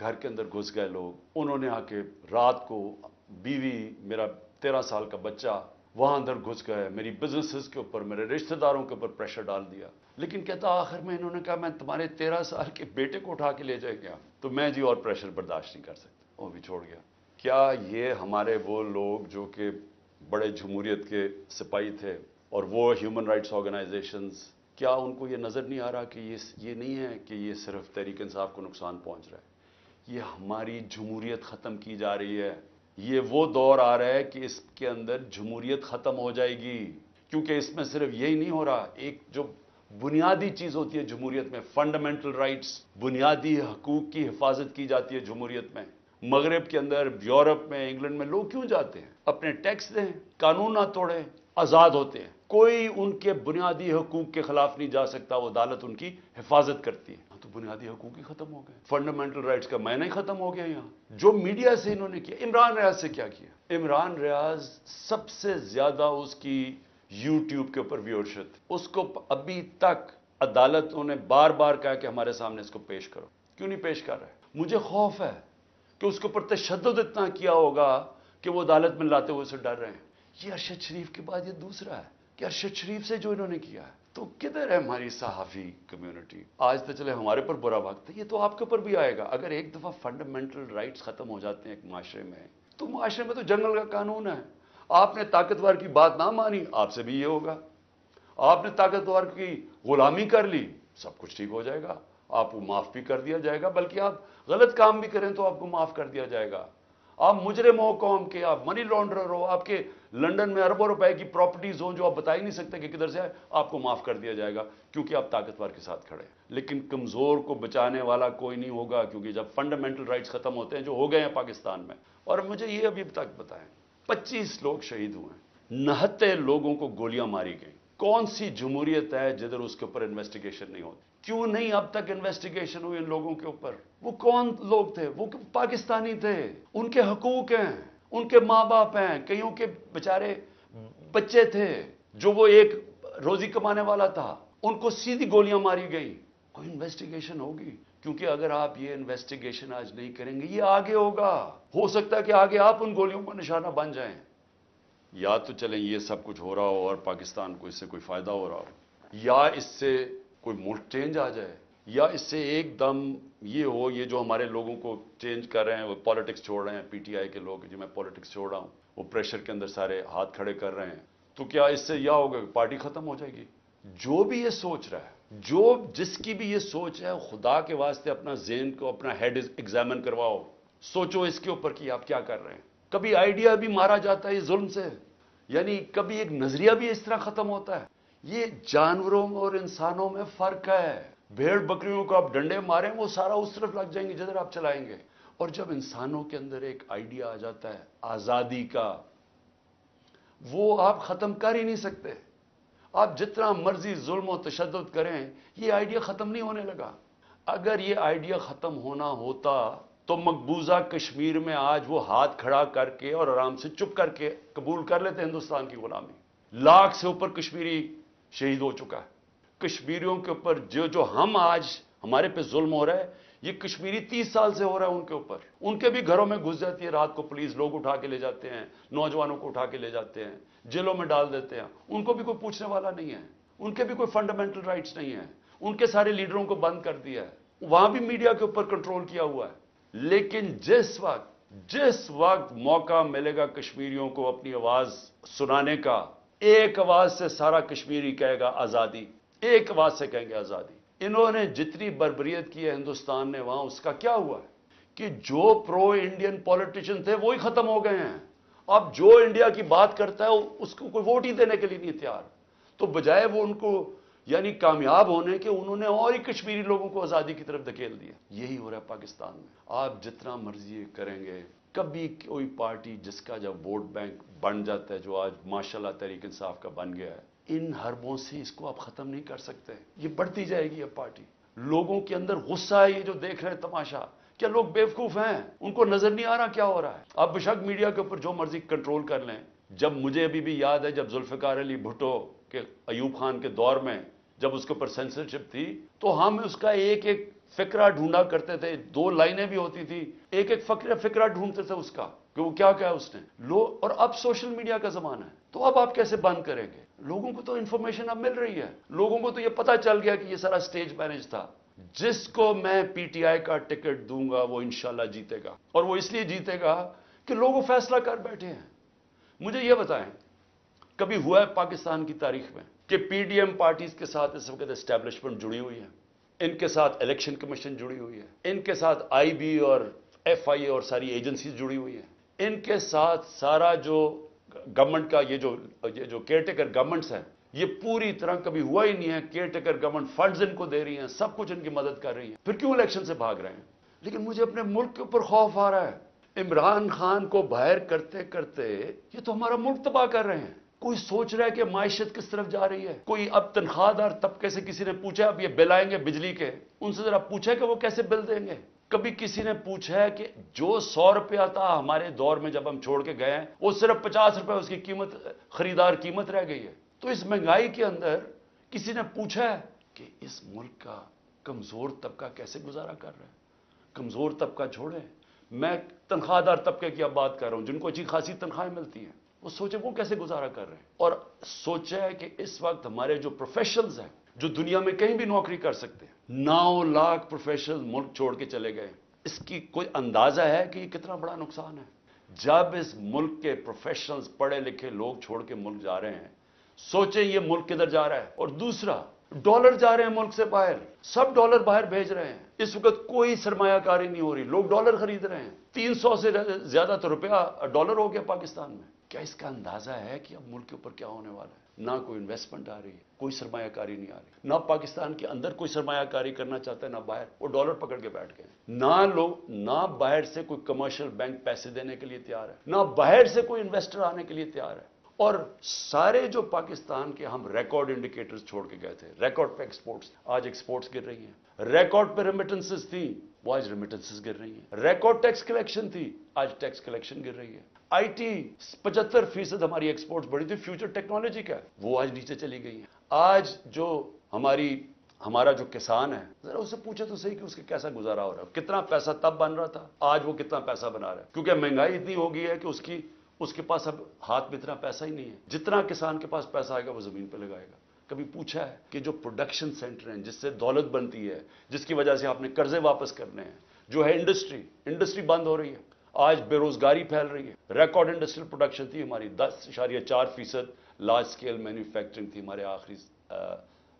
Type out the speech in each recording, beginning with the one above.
گھر کے اندر گھس گئے لوگ، انہوں نے آ کے رات کو بیوی، میرا 13 سال کا بچہ وہاں اندر گھس گئے، میری بزنسز کے اوپر، میرے رشتہ داروں کے اوپر پریشر ڈال دیا. لیکن کہتا آخر میں انہوں نے کہا میں تمہارے 13 سال کے بیٹے کو اٹھا کے لے جائے گیا، تو میں جی اور پریشر برداشت نہیں کر سکتا، وہ بھی چھوڑ گیا. کیا یہ ہمارے وہ لوگ جو کہ بڑے جمہوریت کے سپاہی تھے اور وہ ہیومن رائٹس آرگنائزیشنز، کیا ان کو یہ نظر نہیں آ رہا کہ یہ نہیں ہے کہ یہ صرف تحریک انصاف کو نقصان پہنچ رہا ہے، یہ ہماری جمہوریت ختم کی جا رہی ہے. یہ وہ دور آ رہا ہے کہ اس کے اندر جمہوریت ختم ہو جائے گی، کیونکہ اس میں صرف یہی نہیں ہو رہا، ایک جو بنیادی چیز ہوتی ہے جمہوریت میں، فنڈامنٹل رائٹس، بنیادی حقوق کی حفاظت کی جاتی ہے جمہوریت میں. مغرب کے اندر، یورپ میں، انگلینڈ میں لوگ کیوں جاتے ہیں؟ اپنے ٹیکس دیں، قانون نہ توڑیں، آزاد ہوتے ہیں، کوئی ان کے بنیادی حقوق کے خلاف نہیں جا سکتا، وہ عدالت ان کی حفاظت کرتی ہے. تو بنیادی حقوق ہی ختم ہو گئے، فنڈامنٹل رائٹس کا معنی ہی ختم ہو گیا. یہاں جو میڈیا سے انہوں نے کیا، عمران ریاض سے کیا کیا؟ عمران ریاض سب سے زیادہ اس کی یوٹیوب کے اوپر ویورشپ، اس کو ابھی تک عدالتوں نے بار بار کہا کہ ہمارے سامنے اس کو پیش کرو، کیوں نہیں پیش کر رہے؟ مجھے خوف ہے کہ اس کے اوپر تشدد اتنا کیا ہوگا کہ وہ عدالت میں لاتے ہوئے سے ڈر رہے ہیں. یہ ارشد شریف کے بعد یہ دوسرا ہے کہ ارشد شریف سے جو انہوں نے کیا ہے. تو کدھر ہے ہماری صحافی کمیونٹی؟ آج تو چلے ہمارے پر برا وقت ہے، یہ تو آپ کے اوپر بھی آئے گا. اگر ایک دفعہ فنڈامنٹل رائٹس ختم ہو جاتے ہیں ایک معاشرے میں، تو معاشرے میں تو جنگل کا قانون ہے. آپ نے طاقتور کی بات نہ مانی، آپ سے بھی یہ ہوگا. آپ نے طاقتور کی غلامی کر لی، سب کچھ ٹھیک ہو جائے گا، آپ کو معاف بھی کر دیا جائے گا، بلکہ آپ غلط کام بھی کریں تو آپ کو معاف کر دیا جائے گا. آپ مجرم ہو قوم کے، آپ منی لانڈرر ہو، آپ کے لنڈن میں اربوں روپے کی پراپرٹیز ہوں جو آپ بتا ہی نہیں سکتے کہ کدھر سے آئے، آپ کو معاف کر دیا جائے گا کیونکہ آپ طاقتور کے ساتھ کھڑے ہیں. لیکن کمزور کو بچانے والا کوئی نہیں ہوگا، کیونکہ جب فنڈامنٹل رائٹس ختم ہوتے ہیں جو ہو گئے ہیں پاکستان میں. اور مجھے یہ ابھی تک بتائیں، 25 لوگ شہید ہوئے، 69 لوگوں کو گولیاں ماری گئیں. کون سی جمہوریت ہے جدھر اس کے اوپر انویسٹیگیشن نہیں ہوتی؟ کیوں نہیں اب تک انویسٹیگیشن ہوئی ان لوگوں کے اوپر؟ وہ کون لوگ تھے؟ وہ پاکستانی تھے، ان کے حقوق ہیں، ان کے ماں باپ ہیں، کئیوں کے بیچارے بچے تھے جو وہ ایک روزی کمانے والا تھا، ان کو سیدھی گولیاں ماری گئی. کوئی انویسٹیگیشن ہوگی؟ کیونکہ اگر آپ یہ انویسٹیگیشن آج نہیں کریں گے، یہ آگے ہوگا. ہو سکتا ہے کہ آگے آپ ان گولیوں کا نشانہ بن جائیں. یا تو چلیں یہ سب کچھ ہو رہا ہو اور پاکستان کو اس سے کوئی فائدہ ہو رہا ہو، یا اس سے کوئی ملک چینج آ جائے، یا اس سے ایک دم یہ ہو، یہ جو ہمارے لوگوں کو چینج کر رہے ہیں، وہ پالیٹکس چھوڑ رہے ہیں، پی ٹی آئی کے لوگ جو میں پالیٹکس چھوڑ رہا ہوں، وہ پریشر کے اندر سارے ہاتھ کھڑے کر رہے ہیں، تو کیا اس سے یہ ہوگا کہ پارٹی ختم ہو جائے گی؟ جو بھی یہ سوچ رہا ہے، جس کی بھی یہ سوچ ہے، خدا کے واسطے اپنا ذہن کو، اپنا ہیڈ ایگزامن کرواؤ، سوچو اس کے اوپر کہ آپ کیا کر رہے ہیں. کبھی آئیڈیا بھی مارا جاتا ہے یہ ظلم سے، یعنی کبھی ایک نظریہ بھی اس طرح ختم ہوتا ہے. یہ جانوروں اور انسانوں میں فرق ہے. بھیڑ بکریوں کو آپ ڈنڈے ماریں، وہ سارا اس طرف لگ جائیں گے جدھر آپ چلائیں گے. اور جب انسانوں کے اندر ایک آئیڈیا آ جاتا ہے آزادی کا، وہ آپ ختم کر ہی نہیں سکتے. آپ جتنا مرضی ظلم و تشدد کریں، یہ آئیڈیا ختم نہیں ہونے لگا. اگر یہ آئیڈیا ختم ہونا ہوتا تو مقبوضہ کشمیر میں آج وہ ہاتھ کھڑا کر کے اور آرام سے چپ کر کے قبول کر لیتے ہندوستان کی غلامی. لاکھ سے اوپر کشمیری شہید ہو چکا ہے. کشمیریوں کے اوپر جو ہم آج ہمارے پہ ظلم ہو رہا ہے، یہ کشمیری 30 سال سے ہو رہا ہے ان کے اوپر. ان کے بھی گھروں میں گھس جاتی ہے رات کو پولیس، لوگ اٹھا کے لے جاتے ہیں، نوجوانوں کو اٹھا کے لے جاتے ہیں، جیلوں میں ڈال دیتے ہیں. ان کو بھی کوئی پوچھنے والا نہیں ہے، ان کے بھی کوئی فنڈامنٹل رائٹس نہیں ہیں. ان کے سارے لیڈروں کو بند کر دیا ہے، وہاں بھی میڈیا کے اوپر کنٹرول کیا ہوا ہے. لیکن جس وقت موقع ملے گا کشمیریوں کو اپنی آواز سنانے کا، ایک آواز سے سارا کشمیری کہے گا آزادی، ایک آواز سے کہیں گے آزادی. انہوں نے جتنی بربریت کی ہے ہندوستان نے وہاں، اس کا کیا ہوا ہے کہ جو پرو انڈین پولیٹیشین تھے وہی ختم ہو گئے ہیں. اب جو انڈیا کی بات کرتا ہے اس کو کوئی ووٹ ہی دینے کے لیے نہیں تیار. تو بجائے وہ ان کو یعنی کامیاب ہونے کے، انہوں نے اور ہی کشمیری لوگوں کو آزادی کی طرف دھکیل دیا. یہی ہو رہا ہے پاکستان میں. آپ جتنا مرضی کریں گے، کبھی کوئی پارٹی جس کا جب ووٹ بینک بن جاتا ہے، جو آج ماشاءاللہ تحریک انصاف کا بن گیا ہے، ان حربوں سے اس کو آپ ختم نہیں کر سکتے. یہ بڑھتی جائے گی یہ پارٹی. لوگوں کے اندر غصہ ہے، یہ جو دیکھ رہے ہیں تماشا. کیا لوگ بیوقوف ہیں؟ ان کو نظر نہیں آ رہا کیا ہو رہا ہے؟ آپ بشک میڈیا کے اوپر جو مرضی کنٹرول کر لیں. جب مجھے ابھی بھی یاد ہے جب ذوالفقار علی بھٹو کے ایوب خان کے دور میں جب اس کے اوپر سینسرشپ تھی، تو ہم اس کا ایک ایک فقرہ ڈھونڈا کرتے تھے, 2 لائنیں بھی ہوتی تھی, ایک ایک فقرہ ڈھونڈتے تھے اس کا کہ وہ کیا کہا اس نے. اور اب سوشل میڈیا کا زمانہ ہے, تو اب آپ کیسے بند کریں گے؟ لوگوں کو تو انفارمیشن اب مل رہی ہے, لوگوں کو تو یہ پتا چل گیا کہ یہ سارا سٹیج مینج تھا. جس کو میں پی ٹی آئی کا ٹکٹ دوں گا وہ انشاءاللہ جیتے گا, اور وہ اس لیے جیتے گا کہ لوگ فیصلہ کر بیٹھے ہیں. مجھے یہ بتائیں, کبھی ہوا ہے پاکستان کی تاریخ میں کہ پی ڈی ایم پارٹیز کے ساتھ اس وقت اسٹیبلشمنٹ جڑی ہوئی ہے, ان کے ساتھ الیکشن کمیشن جڑی ہوئی ہے, ان کے ساتھ آئی بی اور ایف آئی اے اور ساری ایجنسیز جڑی ہوئی ہیں, ان کے ساتھ سارا جو گورنمنٹ کا یہ جو کیئر ٹیکر گورنمنٹس ہیں, یہ پوری طرح کبھی ہوا ہی نہیں ہے. Care taker government funds in کو دے رہی ہیں, سب کچھ ان کی مدد کر رہی ہیں, پھر کیوں الیکشن سے بھاگ رہے ہیں؟ لیکن مجھے اپنے ملک کے اوپر خوف آ رہا ہے. عمران خان کو باہر کرتے کرتے یہ تو ہمارا ملک تباہ کر رہے ہیں. کوئی سوچ رہا ہے کہ معیشت کس طرف جا رہی ہے؟ کوئی اب تنخواہ دار طبقے سے کسی نے پوچھا اب یہ بل آئیں گے بجلی کے, ان سے ذرا پوچھا کہ وہ کیسے بل دیں گے؟ کبھی کسی نے پوچھا ہے کہ جو 100 روپیہ تھا ہمارے دور میں جب ہم چھوڑ کے گئے ہیں, وہ صرف 50 روپے اس کی قیمت, خریدار قیمت رہ گئی ہے. تو اس مہنگائی کے اندر کسی نے پوچھا ہے کہ اس ملک کا کمزور طبقہ کیسے گزارا کر رہا ہے؟ کمزور طبقہ چھوڑیں, میں تنخواہ دار طبقے کی اب بات کر رہا ہوں, جن کو اچھی خاصی تنخواہیں ملتی ہیں, وہ سوچیں وہ کیسے گزارا کر رہے ہیں. اور سوچیں کہ اس وقت ہمارے جو پروفیشنلز ہیں, جو دنیا میں کہیں بھی نوکری کر سکتے ہیں, 9 لاکھ پروفیشنلز ملک چھوڑ کے چلے گئے. اس کی کوئی اندازہ ہے کہ یہ کتنا بڑا نقصان ہے؟ جب اس ملک کے پروفیشنلز, پڑھے لکھے لوگ چھوڑ کے ملک جا رہے ہیں, سوچیں یہ ملک کدھر جا رہا ہے. اور دوسرا, ڈالر جا رہے ہیں ملک سے باہر, سب ڈالر باہر بھیج رہے ہیں. اس وقت کوئی سرمایہ کاری نہیں ہو رہی, لوگ ڈالر خرید رہے ہیں. 300 سے زیادہ تو روپیہ ڈالر ہو گیا پاکستان میں. کیا اس کا اندازہ ہے کہ اب ملک کے اوپر کیا ہونے والا ہے؟ نہ کوئی انویسٹمنٹ آ رہی ہے, کوئی سرمایہ کاری نہیں آ رہی, نہ پاکستان کے اندر کوئی سرمایہ کاری کرنا چاہتا ہے, نہ باہر. وہ ڈالر پکڑ کے بیٹھ گئے. نہ باہر سے کوئی کمرشل بینک پیسے دینے کے لیے تیار ہے, نہ باہر سے کوئی انویسٹر آنے کے لیے تیار ہے. اور سارے جو پاکستان کے ہم ریکارڈ انڈیکیٹرز چھوڑ کے گئے تھے, ریکارڈ پہ ایکسپورٹس, آج ایکسپورٹس گر رہی ہیں. ریکارڈ پہ ریمیٹنسز تھیں, وہ آج ریمیٹنسز گر رہی ہیں. ریکارڈ ٹیکس کلیکشن تھی, آج ٹیکس کلیکشن گر رہی ہے. آئی ٹی 75% ہماری ایکسپورٹس بڑی تھی, فیوچر ٹیکنالوجی کا, وہ آج نیچے چلی گئی ہیں. آج جو ہمارا جو کسان ہے, ذرا اسے پوچھے تو صحیح کہ اس کے کیسا گزارا ہو رہا ہے, کتنا پیسہ تب بن رہا تھا, آج وہ کتنا پیسہ بنا رہا ہے. کیونکہ مہنگائی اتنی ہو گئی ہے کہ اس کے پاس اب ہاتھ میں اتنا پیسہ ہی نہیں ہے. جتنا کسان کے پاس پیسہ آئے گا وہ زمین پہ لگائے گا. کبھی پوچھا ہے کہ جو پروڈکشن سینٹر ہیں, جس سے دولت بنتی ہے, جس کی وجہ سے آپ نے قرضے واپس کرنے ہیں, جو ہے انڈسٹری بند ہو رہی ہے, آج بے روزگاری پھیل رہی ہے. ریکارڈ انڈسٹریل پروڈکشن تھی ہماری, 10.4% لارج سکیل مینوفیکچرنگ تھی ہمارے آخری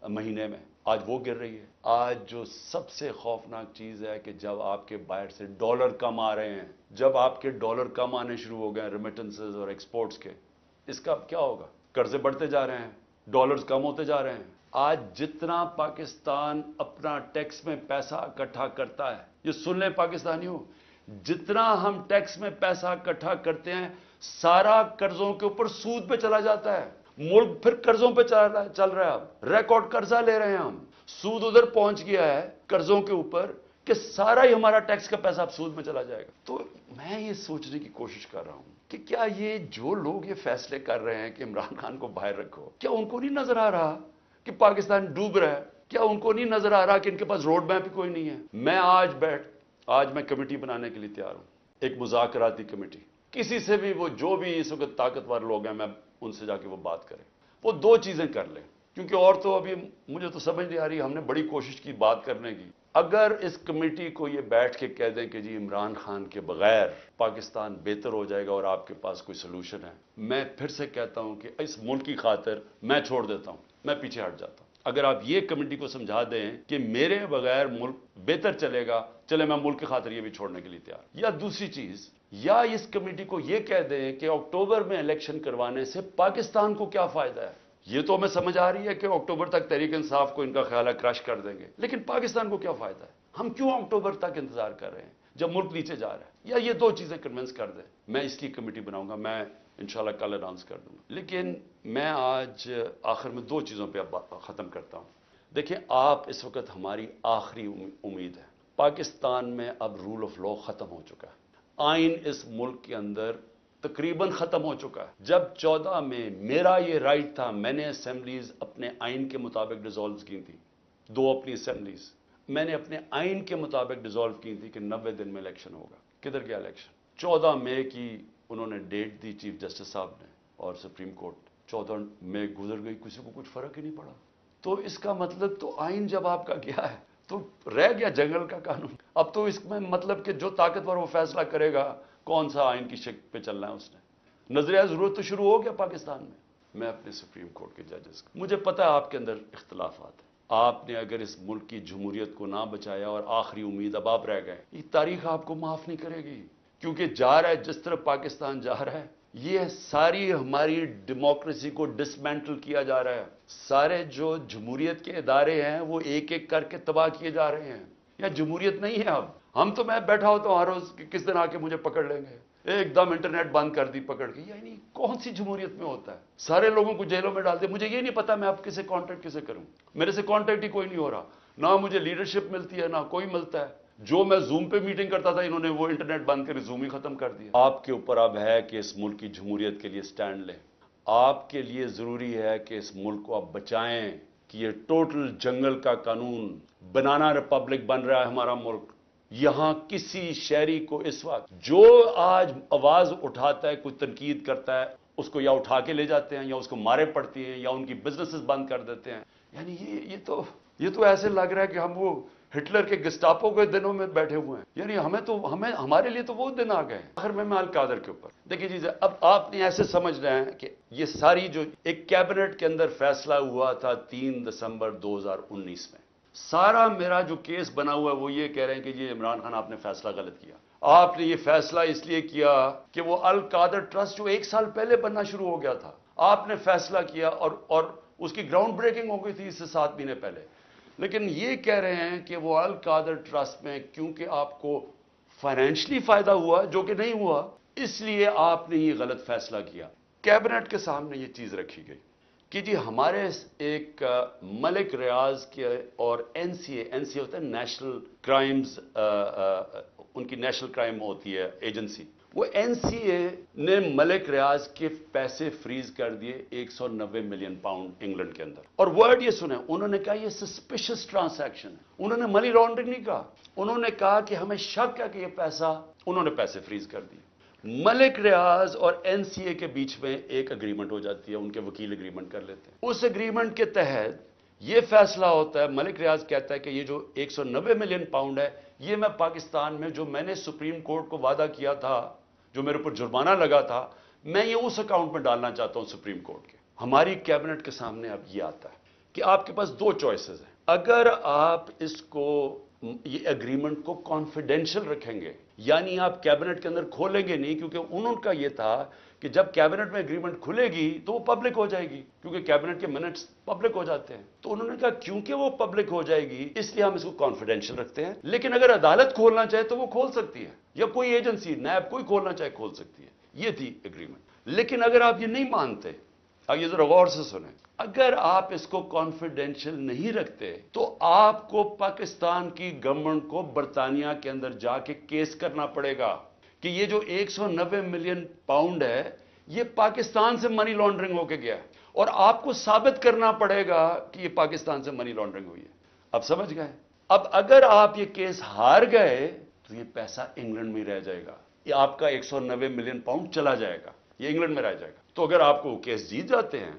مہینے میں, آج وہ گر رہی ہے. آج جو سب سے خوفناک چیز ہے کہ جب آپ کے باہر سے ڈالر کم آ رہے ہیں, جب آپ کے ڈالر کم آنے شروع ہو گئے ریمیٹنسز اور ایکسپورٹس کے, اس کا کیا ہوگا؟ قرضے بڑھتے جا رہے ہیں, ڈالرز کم ہوتے جا رہے ہیں. آج جتنا پاکستان اپنا ٹیکس میں پیسہ اکٹھا کرتا ہے, یہ سن لیں پاکستانیوں, جتنا ہم ٹیکس میں پیسہ اکٹھا کرتے ہیں سارا قرضوں کے اوپر سود پہ چلا جاتا ہے. ملک پھر قرضوں پہ چل رہا ہے. اب ریکارڈ قرضہ لے رہے ہیں ہم, سود ادھر پہنچ گیا ہے قرضوں کے اوپر کہ سارا ہی ہمارا ٹیکس کا پیسہ اب سود میں چلا جائے گا. تو میں یہ سوچنے کی کوشش کر رہا ہوں کہ کیا یہ جو لوگ یہ فیصلے کر رہے ہیں کہ عمران خان کو باہر رکھو, کیا ان کو نہیں نظر آ رہا کہ پاکستان ڈوب رہا ہے؟ کیا ان کو نہیں نظر آ رہا کہ ان کے پاس روڈ میپ کوئی نہیں ہے؟ میں آج میں کمیٹی بنانے کے لیے تیار ہوں, ایک مذاکراتی کمیٹی. کسی سے بھی, وہ جو بھی اس وقت طاقتور لوگ ہیں, میں ان سے جا کے وہ بات کریں, وہ 2 چیزیں کر لیں. کیونکہ اور تو ابھی مجھے تو سمجھ نہیں آ رہی, ہم نے بڑی کوشش کی بات کرنے کی. اگر اس کمیٹی کو یہ بیٹھ کے کہہ دیں کہ جی عمران خان کے بغیر پاکستان بہتر ہو جائے گا اور آپ کے پاس کوئی سلوشن ہے, میں پھر سے کہتا ہوں کہ اس ملک کی خاطر میں چھوڑ دیتا ہوں, میں پیچھے ہٹ جاتا ہوں. اگر آپ یہ کمیٹی کو سمجھا دیں کہ میرے بغیر ملک بہتر چلے گا, چلے میں ملک کی خاطر یہ بھی چھوڑنے کے لیے تیار. یا دوسری چیز, یا اس کمیٹی کو یہ کہہ دیں کہ اکتوبر میں الیکشن کروانے سے پاکستان کو کیا فائدہ ہے. یہ تو ہمیں سمجھ آ رہی ہے کہ اکتوبر تک تحریک انصاف کو ان کا خیال ہے کرش کر دیں گے, لیکن پاکستان کو کیا فائدہ ہے؟ ہم کیوں اکتوبر تک انتظار کر رہے ہیں جب ملک نیچے جا رہا ہے؟ یا یہ 2 چیزیں کنونس کر دیں. میں اس کی کمیٹی بناؤں گا, میں انشاءاللہ کل اناؤنس کر دوں گا. لیکن میں آج آخر میں 2 چیزوں پہ اب ختم کرتا ہوں. دیکھیں, آپ اس وقت ہماری آخری امید ہے. پاکستان میں اب رول آف لا ختم ہو چکا ہے. آئین اس ملک کے اندر تقریباً ختم ہو چکا ہے. جب 14 میں میرا یہ رائٹ تھا, میں نے اسمبلیز اپنے آئین کے مطابق ڈیزالو کی تھی, 2 اپنی اسمبلیز. میں نے اپنے آئین کے مطابق ڈیزالو کی تھی کہ 90 دن میں الیکشن ہوگا. کدھر گیا الیکشن؟ 14 مئی کی انہوں نے ڈیٹ دی چیف جسٹس صاحب نے اور سپریم کورٹ. 14 مئی گزر گئی, کسی کو کچھ فرق ہی نہیں پڑا. تو اس کا مطلب تو آئین جب آپ کا گیا ہے تو رہ گیا جنگل کا قانون. اب تو اس میں مطلب کہ جو طاقتور وہ فیصلہ کرے گا کون سا آئین کی شکل پہ چلنا ہے اس نے. نظریہ ضرورت تو شروع ہو گیا پاکستان میں. میں اپنے سپریم کورٹ کے ججز کو, مجھے پتا ہے آپ کے اندر اختلافات ہیں. آپ نے اگر اس ملک کی جمہوریت کو نہ بچایا اور آخری امید اب آپ رہ گئے, یہ تاریخ آپ کو معاف نہیں کرے گی. کیونکہ جا رہا ہے جس طرح پاکستان جا رہا ہے, یہ ساری ہماری ڈیموکریسی کو ڈسمینٹل کیا جا رہا ہے. سارے جو جمہوریت کے ادارے ہیں وہ ایک ایک کر کے تباہ کیے جا رہے ہیں. یا جمہوریت نہیں ہے اب. ہم تو میں بیٹھا ہوتا ہوں ہر روز کہ کس دن آ کے مجھے پکڑ لیں گے. ایک دم انٹرنیٹ بند کر دی پکڑ کے. یعنی کون سی جمہوریت میں ہوتا ہے؟ سارے لوگوں کو جیلوں میں ڈالتے. مجھے یہ نہیں پتا میں اب کسے کانٹیکٹ کسے کروں. میرے سے کانٹیکٹ ہی کوئی نہیں ہو رہا. نہ مجھے لیڈرشپ ملتی ہے نہ کوئی ملتا ہے. جو میں زوم پہ میٹنگ کرتا تھا انہوں نے وہ انٹرنیٹ بند کر زوم ہی ختم کر دیا. آپ کے اوپر اب ہے کہ اس ملک کی جمہوریت کے لیے سٹینڈ لیں. آپ کے لیے ضروری ہے کہ اس ملک کو آپ بچائیں کہ یہ ٹوٹل جنگل کا قانون بنانا ریپبلک بن رہا ہے ہمارا ملک. یہاں کسی شہری کو اس وقت جو آج آواز اٹھاتا ہے, کوئی تنقید کرتا ہے, اس کو یا اٹھا کے لے جاتے ہیں یا اس کو مارے پڑتی ہیں یا ان کی بزنسز بند کر دیتے ہیں. یعنی یہ تو ایسے لگ رہا ہے کہ ہم وہ ہٹلر کے گسٹاپو کے دنوں میں بیٹھے ہوئے ہیں. یعنی ہمارے لیے تو وہ دن آ گئے. آخر میں القادر کے اوپر دیکھیے چیزیں اب آپ نے ایسے سمجھ رہے ہیں کہ یہ ساری جو ایک کیبنٹ کے اندر فیصلہ ہوا تھا 3 دسمبر 2019 میں, سارا میرا جو کیس بنا ہوا ہے وہ یہ کہہ رہے ہیں کہ یہ عمران خان آپ نے فیصلہ غلط کیا. آپ نے یہ فیصلہ اس لیے کیا کہ وہ القادر ٹرسٹ جو 1 سال پہلے بننا شروع ہو گیا تھا, آپ نے فیصلہ کیا اور اس کی گراؤنڈ بریکنگ ہو گئی تھی اس سے 7 مہینے پہلے. لیکن یہ کہہ رہے ہیں کہ وہ القادر ٹرسٹ میں کیونکہ آپ کو فائنینشلی فائدہ ہوا جو کہ نہیں ہوا, اس لیے آپ نے یہ غلط فیصلہ کیا. کیبنٹ کے سامنے یہ چیز رکھی گئی کہ جی ہمارے ایک ملک ریاض کے اور این سی اے ہوتا ہے نیشنل کرائمز, ان کی نیشنل کرائم ہوتی ہے ایجنسی, وہ این سی اے نے ملک ریاض کے پیسے فریز کر دیے 190 ملین پاؤنڈ انگلینڈ کے اندر. اور ورڈ یہ سنیں, انہوں نے کہا یہ سسپیشس ٹرانزیکشن ہے. انہوں نے منی لانڈرنگ نہیں کہا, انہوں نے کہا کہ ہمیں شک ہے کہ یہ پیسہ, انہوں نے پیسے فریز کر دیے. ملک ریاض اور این سی اے کے بیچ میں ایک اگریمنٹ ہو جاتی ہے, ان کے وکیل اگریمنٹ کر لیتے ہیں. اس اگریمنٹ کے تحت یہ فیصلہ ہوتا ہے, ملک ریاض کہتا ہے کہ یہ جو 190 ملین پاؤنڈ ہے یہ میں پاکستان میں جو میں نے سپریم کورٹ کو وعدہ کیا تھا, جو میرے اوپر جرمانہ لگا تھا, میں یہ اس اکاؤنٹ میں ڈالنا چاہتا ہوں سپریم کورٹ کے. ہماری کیبنٹ کے سامنے اب یہ آتا ہے کہ آپ کے پاس 2 چوائسز ہیں. اگر آپ اس کو یہ اگریمنٹ کو کانفیڈینشل رکھیں گے, یعنی آپ کیبنٹ کے اندر کھولیں گے نہیں, کیونکہ انہوں کا یہ تھا کہ جب کیبنٹ میں اگریمنٹ کھلے گی تو وہ پبلک ہو جائے گی, کیونکہ کیبنٹ کے منٹس پبلک ہو جاتے ہیں. تو انہوں نے کہا کیونکہ وہ پبلک ہو جائے گی اس لیے ہم اس کو کانفیڈینشل رکھتے ہیں, لیکن اگر عدالت کھولنا چاہے تو وہ کھول سکتی ہے, یا کوئی ایجنسی نیب کوئی کھولنا چاہے کھول سکتی ہے. یہ تھی اگریمنٹ. لیکن اگر آپ یہ نہیں مانتے, اب یہ ذرا غور سے سنیں, اگر آپ اس کو کانفیڈینشل نہیں رکھتے تو آپ کو پاکستان کی گورنمنٹ کو برطانیہ کے اندر جا کے کیس کرنا پڑے گا کہ یہ جو 190 ملین پاؤنڈ ہے یہ پاکستان سے منی لانڈرنگ ہو کے گیا ہے, اور آپ کو ثابت کرنا پڑے گا کہ یہ پاکستان سے منی لانڈرنگ ہوئی ہے. اب سمجھ گئے؟ اب اگر آپ یہ کیس ہار گئے تو یہ پیسہ انگلینڈ میں رہ جائے گا, یہ آپ کا 190 ملین پاؤنڈ چلا جائے گا, یہ انگلینڈ میں رہ جائے گا. تو اگر آپ کو وہ کیس جیت جاتے ہیں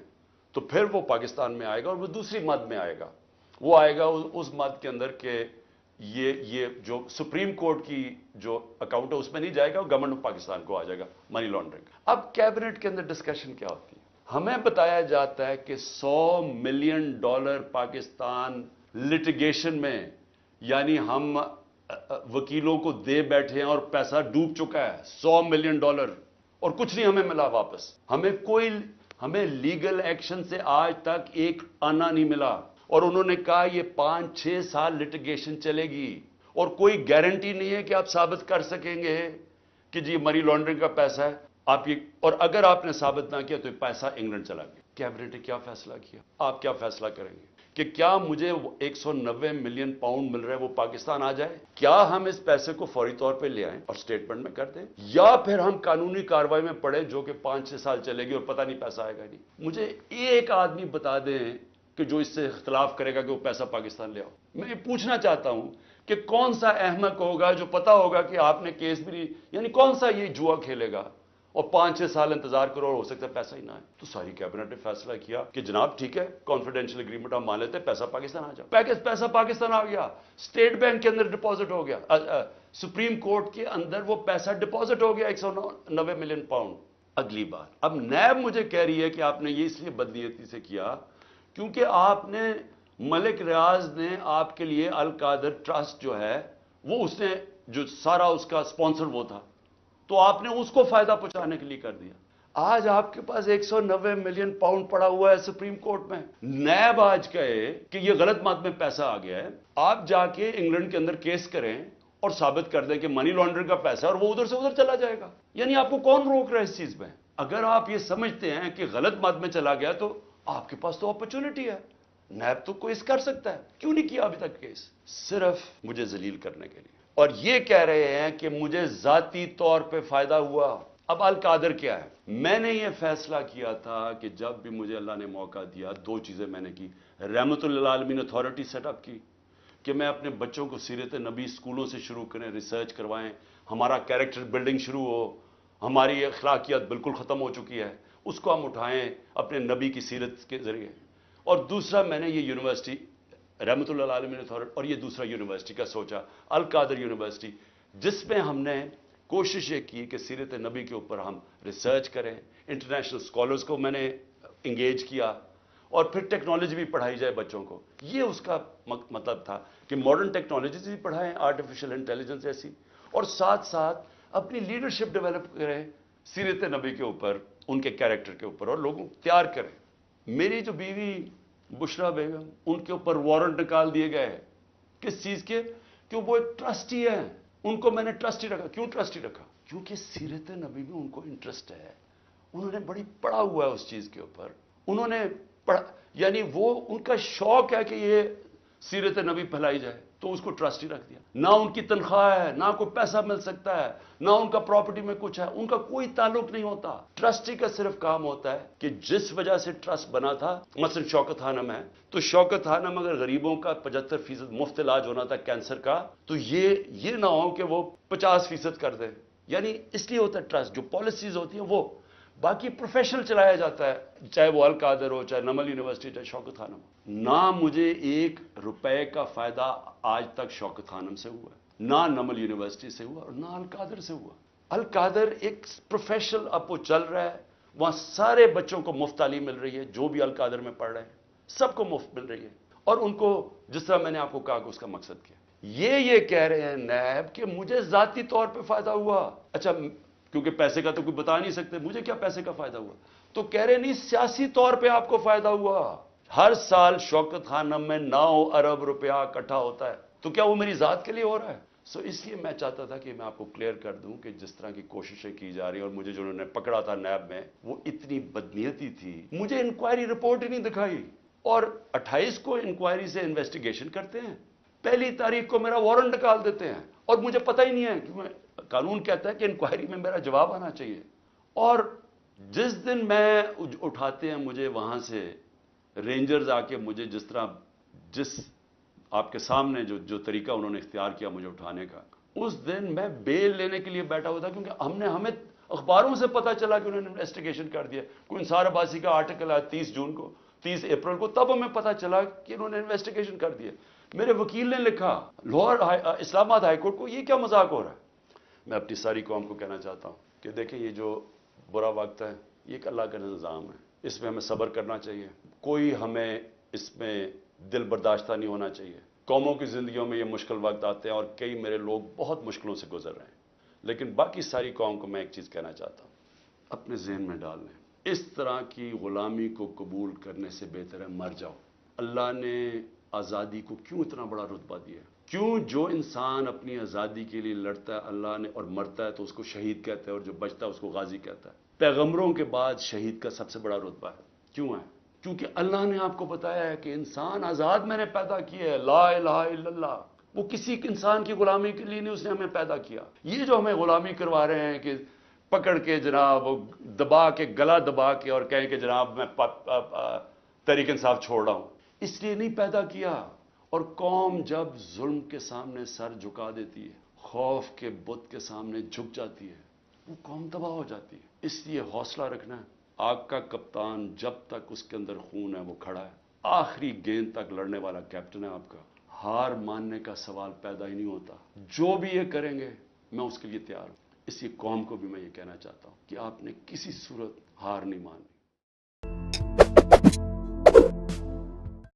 تو پھر وہ پاکستان میں آئے گا, اور وہ دوسری مد میں آئے گا. وہ آئے گا اس مد کے اندر کہ یہ جو سپریم کورٹ کی جو اکاؤنٹ ہے اس میں نہیں جائے گا, گورنمنٹ آف پاکستان کو آ جائے گا منی لانڈرنگ. اب کیبنٹ کے اندر ڈسکشن کیا ہوتی ہے؟ ہمیں بتایا جاتا ہے کہ $100 ملین پاکستان لٹیگیشن میں, یعنی ہم وکیلوں کو دے بیٹھے ہیں اور پیسہ ڈوب چکا ہے $100 ملین, اور کچھ نہیں ہمیں ملا واپس. ہمیں لیگل ایکشن سے آج تک ایک آنا نہیں ملا, اور انہوں نے کہا یہ 5-6 سال لٹیگیشن چلے گی, اور کوئی گارنٹی نہیں ہے کہ آپ ثابت کر سکیں گے کہ جی منی لانڈرنگ کا پیسہ ہے. اور اگر آپ نے ثابت نہ کیا تو یہ پیسہ انگلینڈ چلا گیا. کیبنٹ نے کیا فیصلہ کیا؟ آپ کیا فیصلہ کریں گے کہ کیا مجھے 190 ملین پاؤنڈ مل رہا ہے وہ پاکستان آ جائے, کیا ہم اس پیسے کو فوری طور پہ لے آئیں اور سٹیٹمنٹ میں کر دیں, یا پھر ہم قانونی کارروائی میں پڑیں جو کہ 5-6 سال چلے گی اور پتہ نہیں پیسہ آئے گا نہیں. مجھے ایک آدمی بتا دیں کہ جو اس سے اختلاف کرے گا کہ وہ پیسہ پاکستان لے آؤ. میں یہ پوچھنا چاہتا ہوں کہ کون سا احمق ہوگا جو پتا ہوگا کہ آپ نے کیس بھی نہیں, یعنی کون سا یہ جوا کھیلے گا اور 5-6 سال انتظار کرو اور ہو سکتا ہے پیسہ ہی نہ آئے. تو ساری کیبنٹ نے فیصلہ کیا کہ جناب ٹھیک ہے, کانفیڈینشیل اگریمنٹ ہم مان لیتے ہیں, پیسہ پاکستان آ جاؤ. پیسہ پاکستان آ گیا, اسٹیٹ بینک کے اندر ڈپازٹ ہو گیا, سپریم کورٹ کے اندر وہ پیسہ ڈپازٹ ہو گیا 190 ملین پاؤنڈ. اگلی بات, اب نیب مجھے کہہ رہی ہے کہ آپ نے یہ اس لیے بدنیتی سے کیا کیونکہ آپ نے, ملک ریاض نے آپ کے لیے القادر ٹرسٹ جو ہے وہ اس نے جو سارا اس کا سپانسر وہ تھا, تو آپ نے اس کو فائدہ پہنچانے کے لیے کر دیا. آج آپ کے پاس 190 ملین پاؤنڈ پڑا ہوا ہے سپریم کورٹ میں. نیب آج کہے کہ یہ غلط مات میں پیسہ آ گیا ہے, آپ جا کے انگلینڈ کے اندر کیس کریں اور ثابت کر دیں کہ منی لانڈرنگ کا پیسہ ہے اور وہ ادھر سے ادھر چلا جائے گا. یعنی آپ کو کون روک رہا ہے اس چیز میں؟ اگر آپ یہ سمجھتے ہیں کہ غلط مات میں چلا گیا تو آپ کے پاس تو اپرچونٹی ہے, نیب تو کیس کر سکتا ہے, کیوں نہیں کیا ابھی تک کیس؟ صرف مجھے ذلیل کرنے کے لیے. اور یہ کہہ رہے ہیں کہ مجھے ذاتی طور پہ فائدہ ہوا. اب القادر کیا ہے؟ میں نے یہ فیصلہ کیا تھا کہ جب بھی مجھے اللہ نے موقع دیا, 2 چیزیں میں نے کی. رحمت للعالمین اتھارٹی سیٹ اپ کی کہ میں اپنے بچوں کو سیرت نبی اسکولوں سے شروع کریں, ریسرچ کروائیں, ہمارا کیریکٹر بلڈنگ شروع ہو. ہماری اخلاقیات بالکل ختم ہو چکی ہے, اس کو ہم اٹھائیں اپنے نبی کی سیرت کے ذریعے. اور دوسرا میں نے یہ یونیورسٹی رحمت اللہ عالمین اتھارٹی, اور یہ دوسرا یونیورسٹی کا سوچا, القادر یونیورسٹی, جس میں ہم نے کوشش یہ کی کہ سیرت نبی کے اوپر ہم ریسرچ کریں. انٹرنیشنل اسکالرز کو میں نے انگیج کیا اور پھر ٹیکنالوجی بھی پڑھائی جائے بچوں کو. یہ اس کا مطلب تھا کہ ماڈرن ٹیکنالوجیز بھی پڑھائیں, آرٹیفیشل انٹیلیجنس ایسی, اور ساتھ ساتھ اپنی لیڈرشپ ڈیولپ کریں سیرت نبی کے اوپر, ان کے کیریکٹر کے اوپر, اور لوگوں تیار کریں. میری جو بیوی بشرا بیگم, ان کے اوپر وارنٹ نکال دیے گئے. کس چیز کے؟ کیوں وہ ایک ٹرسٹی ہے, ان کو میں نے ٹرسٹی رکھا. کیوں ٹرسٹی رکھا؟ کیونکہ سیرت نبی میں ان کو انٹرسٹ ہے, انہوں نے بڑی پڑھا ہوا ہے اس چیز کے اوپر, انہوں نے پڑھا, یعنی وہ ان کا شوق ہے کہ یہ سیرت نبی پھیلائی جائے, تو اس کو ٹرسٹی رکھ دیا. نہ ان کی تنخواہ ہے, نہ کوئی پیسہ مل سکتا ہے, نہ ان کا پراپرٹی میں کچھ ہے, ان کا کوئی تعلق نہیں ہوتا. ٹرسٹی کا صرف کام ہوتا ہے کہ جس وجہ سے ٹرسٹ بنا تھا, مثلا شوکت خانم ہے, تو شوکت خانم اگر غریبوں کا 75% مفت علاج ہونا تھا کینسر کا, تو یہ نہ ہو کہ وہ 50% کر دے. یعنی اس لیے ہوتا ہے ٹرسٹ, جو پالیسیز ہوتی ہیں وہ. باقی پروفیشنل چلایا جاتا ہے, چاہے وہ القادر ہو, چاہے نمل یونیورسٹی, چاہے شوکت خانم ہو. نہ مجھے 1 روپے کا فائدہ آج تک شوکت خانم سے ہوا, نہ نمل یونیورسٹی سے ہوا, اور نہ القادر سے ہوا. القادر ایک پروفیشنل اب وہ چل رہا ہے, وہاں سارے بچوں کو مفت تعلیم مل رہی ہے, جو بھی القادر میں پڑھ رہے ہیں سب کو مفت مل رہی ہے. اور ان کو جس طرح میں نے آپ کو کہا کہ اس کا مقصد کیا. یہ کہہ رہے ہیں نیب کہ مجھے ذاتی طور پہ فائدہ ہوا. اچھا, کیونکہ پیسے کا تو کوئی بتا نہیں سکتے, مجھے کیا پیسے کا فائدہ ہوا؟ تو کہہ رہے نہیں, سیاسی طور پہ آپ کو فائدہ ہوا. ہر سال شوکت خانم میں 9 ارب روپیہ اکٹھا ہوتا ہے, تو کیا وہ میری ذات کے لیے ہو رہا ہے؟ اس لیے میں چاہتا تھا کہ میں آپ کو کلیئر کر دوں کہ جس طرح کی کوششیں کی جا رہی ہیں, اور مجھے جو انہوں نے پکڑا تھا نیب میں, وہ اتنی بدنیتی تھی. مجھے انکوائری رپورٹ ہی نہیں دکھائی, اور 28 کو انکوائری سے انویسٹیگیشن کرتے ہیں, 1 تاریخ کو میرا وارنٹ نکال دیتے ہیں, اور مجھے پتہ ہی نہیں ہے کہ قانون کہتا ہے کہ انکوائری میں میرا جواب آنا چاہیے. اور جس دن میں اٹھاتے ہیں مجھے وہاں سے رینجرز آ کے, مجھے جس آپ کے سامنے جو طریقہ انہوں نے اختیار کیا مجھے اٹھانے کا, اس دن میں بیل لینے کے لیے بیٹھا ہوا تھا, کیونکہ ہمیں اخباروں سے پتا چلا کہ انہوں نے انویسٹیگیشن کر دیا. کوئی انصار عباسی کا آرٹیکل آیا 30 اپریل کو, تب ہمیں پتا چلا کہ انہوں نے انویسٹیگیشن کر دیا. میرے وکیل نے لکھا لاہور اسلام آباد ہائی کورٹ کو, یہ کیا مذاق ہو رہا ہے. میں اپنی ساری قوم کو کہنا چاہتا ہوں کہ دیکھیں, یہ جو برا وقت ہے یہ ایک اللہ کا نظام ہے, اس میں ہمیں صبر کرنا چاہیے. کوئی ہمیں اس میں دل برداشتہ نہیں ہونا چاہیے. قوموں کی زندگیوں میں یہ مشکل وقت آتے ہیں, اور کئی میرے لوگ بہت مشکلوں سے گزر رہے ہیں, لیکن باقی ساری قوم کو میں ایک چیز کہنا چاہتا ہوں, اپنے ذہن میں ڈال لیں, اس طرح کی غلامی کو قبول کرنے سے بہتر ہے مر جاؤ. اللہ نے آزادی کو کیوں اتنا بڑا رتبہ دیا؟ کیوں جو انسان اپنی آزادی کے لیے لڑتا ہے اللہ نے اور مرتا ہے تو اس کو شہید کہتا ہے, اور جو بچتا ہے اس کو غازی کہتا ہے. پیغمبروں کے بعد شہید کا سب سے بڑا رتبہ ہے. کیوں ہے؟ کیونکہ اللہ نے آپ کو بتایا ہے کہ انسان آزاد میں نے پیدا کیا ہے, لا الہ الا اللہ. وہ کسی انسان کی غلامی کے لیے نہیں, اس نے ہمیں پیدا کیا. یہ جو ہمیں غلامی کروا رہے ہیں کہ پکڑ کے جناب دبا کے, گلا دبا کے, اور کہیں کہ جناب میں تحریک انصاف چھوڑ رہا ہوں, اس لیے نہیں پیدا کیا. اور قوم جب ظلم کے سامنے سر جھکا دیتی ہے, خوف کے بت کے سامنے جھک جاتی ہے, وہ قوم تباہ ہو جاتی ہے. اس لیے حوصلہ رکھنا ہے. آگ کا کپتان جب تک اس کے اندر خون ہے وہ کھڑا ہے, آخری گیند تک لڑنے والا کیپٹن ہے آپ کا. ہار ماننے کا سوال پیدا ہی نہیں ہوتا. جو بھی یہ کریں گے میں اس کے لیے تیار ہوں. اسی قوم کو بھی میں یہ کہنا چاہتا ہوں کہ آپ نے کسی صورت ہار نہیں ماننی.